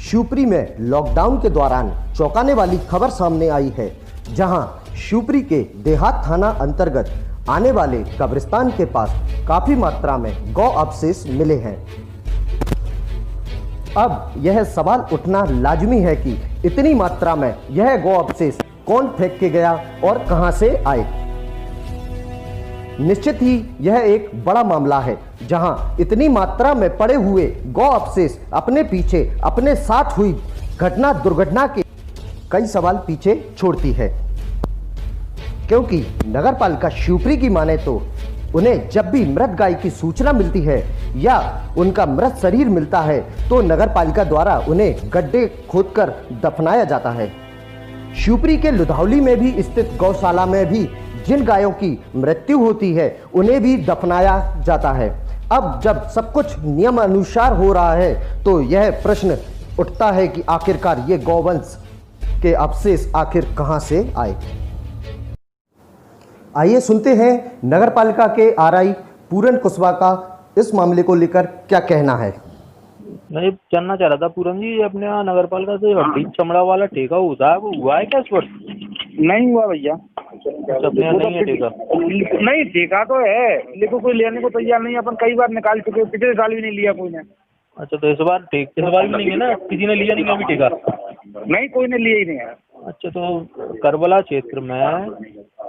शिवपुरी में लॉकडाउन के दौरान चौंकाने वाली खबर सामने आई है, जहां शिवपुरी के देहात थाना अंतर्गत आने वाले कब्रिस्तान के पास काफी मात्रा में गौ अवशेष मिले हैं। अब यह सवाल उठना लाजमी है कि इतनी मात्रा में यह गौ अवशेष कौन फेंक के गया और कहां से आए। निश्चित ही यह एक बड़ा मामला है, जहां इतनी मात्रा में पड़े हुए गौ अवशेष अपने पीछे अपने साथ हुई दुर्घटना के कई सवाल पीछे छोड़ती है, क्योंकि नगरपालिका शिवपुरी की माने तो उन्हें जब भी मृत गाय की सूचना मिलती है या उनका मृत शरीर मिलता है तो नगरपालिका द्वारा उन्हें गड्ढे खोदकर दफनाया जाता है। शिवपुरी के लुधावली में भी स्थित गौशाला में भी जिन गायों की मृत्यु होती है उन्हें भी दफनाया जाता है। अब जब सब कुछ नियम अनुसार हो रहा है तो यह प्रश्न उठता है कि आखिरकार ये गौवंश के अवशेष आखिर कहां से आए। आइए सुनते हैं नगरपालिका के आरआई पूरन कुशवाहा का इस मामले को लेकर क्या कहना है। मैं जानना चाह रहा था पूरन जी, अपने यहाँ नगरपालिका से हड्डी चमड़ा वाला ठेका होता है, वो हुआ है क्या इस वर्ष? नहीं हुआ भैया। अपने यहाँ नहीं है ठेका? नहीं, ठेका तो है लेकिन कोई लेने को तैयार नहीं। अपन कई बार निकाल चुके, पिछले साल भी नहीं लिया कोई ने। अच्छा, तो इस बार भी नहीं है ना? किसी ने लिया नहीं अभी ठेका? नहीं, कोई ने लिया ही नहीं है। अच्छा, तो करबला क्षेत्र में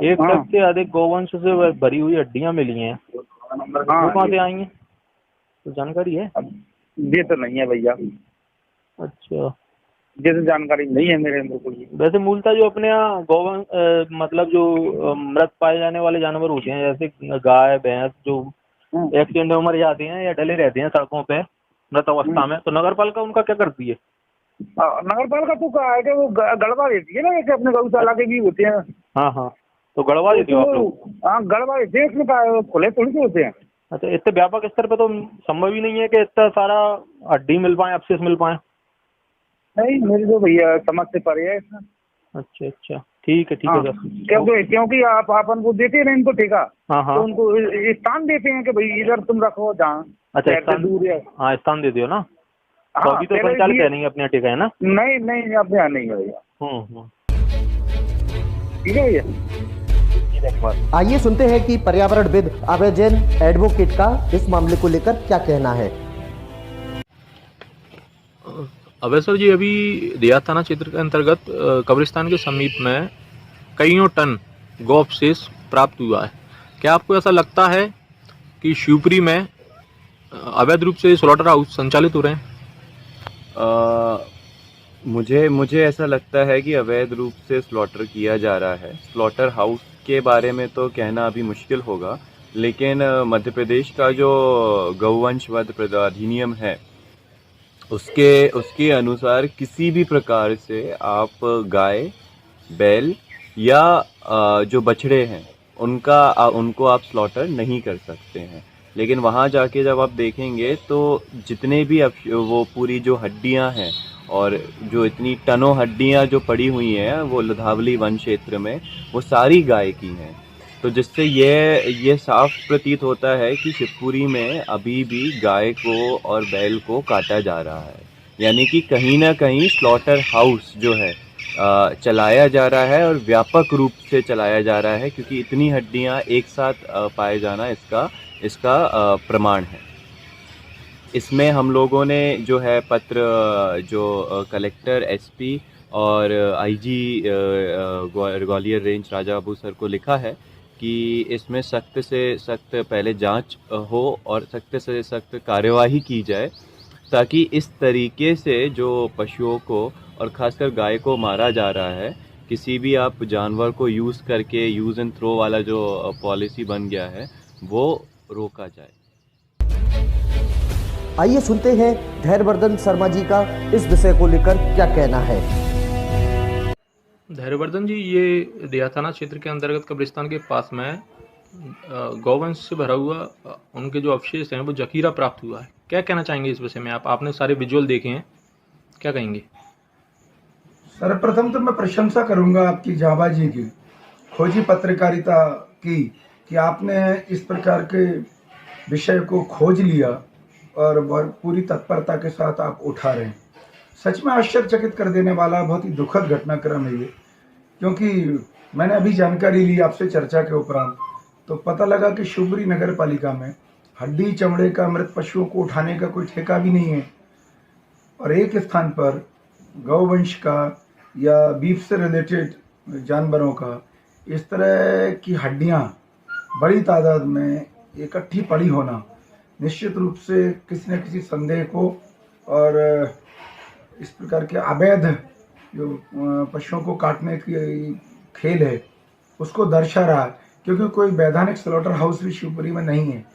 1 टन से अधिक गौवंश से भरी हुई हड्डियां मिली हैं, वो कहाँ से आई हैं? तो जानकारी है? ये तो नहीं है भैया। अच्छा, जैसे जानकारी नहीं है मेरे अंदर कोई। वैसे मूलतः जो अपने यहाँ गौवंश मतलब जो मृत पाए जाने वाले जानवर होते हैं, जैसे गाय भैंस, जो एक्सीडेंट में मर जाते हैं या डले रहते हैं सड़कों पे मृत अवस्था में, तो नगरपालिका उनका क्या करती है? नगरपालिका तो कहा है कि वो गड़बा देती है ना, जैसे अपने गौशाला के भी होते हैं। हाँ, तो गड़वा देते हो आप लोग? हाँ, गड़बा देते हैं, इसमें खुले थोड़ी से होते हैं। अच्छा, इतने व्यापक स्तर पे तो संभव ही नहीं है कि इतना सारा हड्डी मिल पाए, अवशेष मिल पाए। नहीं, मेरी तो भैया समझ से परे है इसमें। अच्छा, ठीक है सर। क्योंकि आप अपन को देते हैं ना इनको ठेका, हाँ, तो उनको स्थान देते हैं कि भाई इधर तुम रखो जहाँ। अच्छा, स्थान दूर है? हाँ, स्थान दे दियो ना। तो अभी तो संचालित है नहीं अपने ठेका, है ना? नहीं, अपने यहाँ नहीं है भैया। ठीक है भैया। आइए सुनते हैं कि पर्यावरणविद अभय जैन एडवोकेट का इस मामले को लेकर क्या कहना है। अभय सर जी, अभी देहात थाना क्षेत्र के अंतर्गत कब्रिस्तान के समीप में कईयों टन गौ अवशेष प्राप्त हुआ है। क्या आपको ऐसा लगता है कि शिवपुरी में अवैध रूप से स्लॉटर हाउस संचालित हो रहे हैं? मुझे ऐसा लगता है कि अवैध रूप से स्लॉटर किया जा रहा है। स्लॉटर हाउस के बारे में तो कहना अभी मुश्किल होगा, लेकिन मध्य प्रदेश का जो गौवंश वध अधिनियम है उसके अनुसार किसी भी प्रकार से आप गाय, बैल या जो बछड़े हैं उनको आप स्लॉटर नहीं कर सकते हैं। लेकिन वहाँ जाके जब आप देखेंगे तो जितने भी वो पूरी जो हड्डियाँ हैं और जो इतनी टनों हड्डियाँ जो पड़ी हुई हैं वो लुधावली वन क्षेत्र में, वो सारी गाय की हैं। तो जिससे ये साफ प्रतीत होता है कि शिवपुरी में अभी भी गाय को और बैल को काटा जा रहा है, यानी कि कहीं ना कहीं स्लॉटर हाउस जो है चलाया जा रहा है और व्यापक रूप से चलाया जा रहा है, क्योंकि इतनी हड्डियां एक साथ पाए जाना इसका प्रमाण है। इसमें हम लोगों ने जो है पत्र जो कलेक्टर, एसपी और IG Gwalior range Raja Babu sir को लिखा है कि इसमें सख्त से सख्त पहले जांच हो और सख्त से सख्त कार्यवाही की जाए, ताकि इस तरीके से जो पशुओं को और ख़ासकर गाय को मारा जा रहा है, किसी भी आप जानवर को यूज़ करके यूज़ एंड थ्रो वाला जो पॉलिसी बन गया है वो रोका जाए। आइए सुनते हैं धैर्यवर्धन शर्मा जी का इस विषय को लेकर क्या कहना है। धैर्यवर्धन जी, ये देहात थाना क्षेत्र के अंतर्गत कब्रिस्तान के पास में गौवंश से भरा हुआ उनके जो अवशेष हैं वो जखीरा प्राप्त हुआ है। क्या कहना चाहेंगे इस विषय में? आपने सारे विजुअल देखे हैं, क्या कहेंगे? सर्वप्रथम तो मैं प्रशंसा करूंगा आपकी जाबाजी की, खोजी पत्रकारिता की, कि आपने इस प्रकार के विषय को खोज लिया और बहुत पूरी तत्परता के साथ आप उठा रहे हैं। सच में आश्चर्यचकित कर देने वाला बहुत ही दुखद घटनाक्रम है ये, क्योंकि मैंने अभी जानकारी ली आपसे चर्चा के उपरांत, तो पता लगा कि शिवपुरी नगर पालिका में हड्डी चमड़े का मृत पशुओं को उठाने का कोई ठेका भी नहीं है, और एक स्थान पर गौवंश का या बीफ से रिलेटेड जानवरों का इस तरह की हड्डियां बड़ी तादाद में इकट्ठी पड़ी होना निश्चित रूप से किसी न किसी संदेह को और इस प्रकार के अवैध जो पशुओं को काटने की खेल है उसको दर्शा रहा है, क्योंकि कोई वैधानिक स्लॉटर हाउस भी शिवपुरी में नहीं है।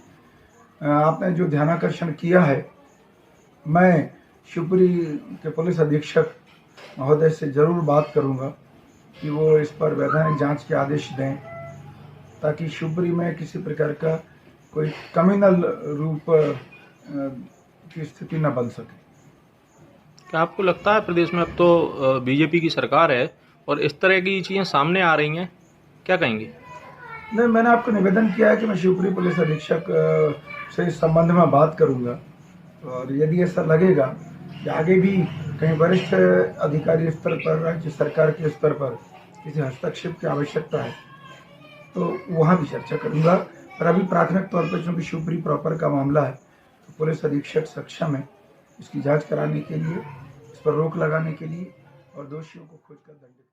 आपने जो ध्यानाकर्षण किया है, मैं शिवपुरी के पुलिस अधीक्षक महोदय से ज़रूर बात करूंगा कि वो इस पर वैधानिक जांच के आदेश दें, ताकि शिवपुरी में किसी प्रकार का कोई कम्युनल रूप की स्थिति न बन सके। क्या आपको लगता है प्रदेश में अब तो बीजेपी की सरकार है और इस तरह की चीज़ें सामने आ रही हैं, क्या कहेंगे? नहीं, मैंने आपको निवेदन किया है कि मैं शिवपुरी पुलिस अधीक्षक से इस संबंध में बात करूंगा, और यदि ऐसा लगेगा कि आगे भी कहीं वरिष्ठ अधिकारी स्तर पर, राज्य सरकार के स्तर पर किसी हस्तक्षेप की आवश्यकता है तो वहाँ भी चर्चा करूंगा। पर अभी प्राथमिक तौर पर चूँकि शिवपुरी प्रॉपर का मामला है, तो पुलिस अधीक्षक सक्षम है इसकी जांच कराने के लिए, इस पर रोक लगाने के लिए और दोषियों को खोजकर दंडित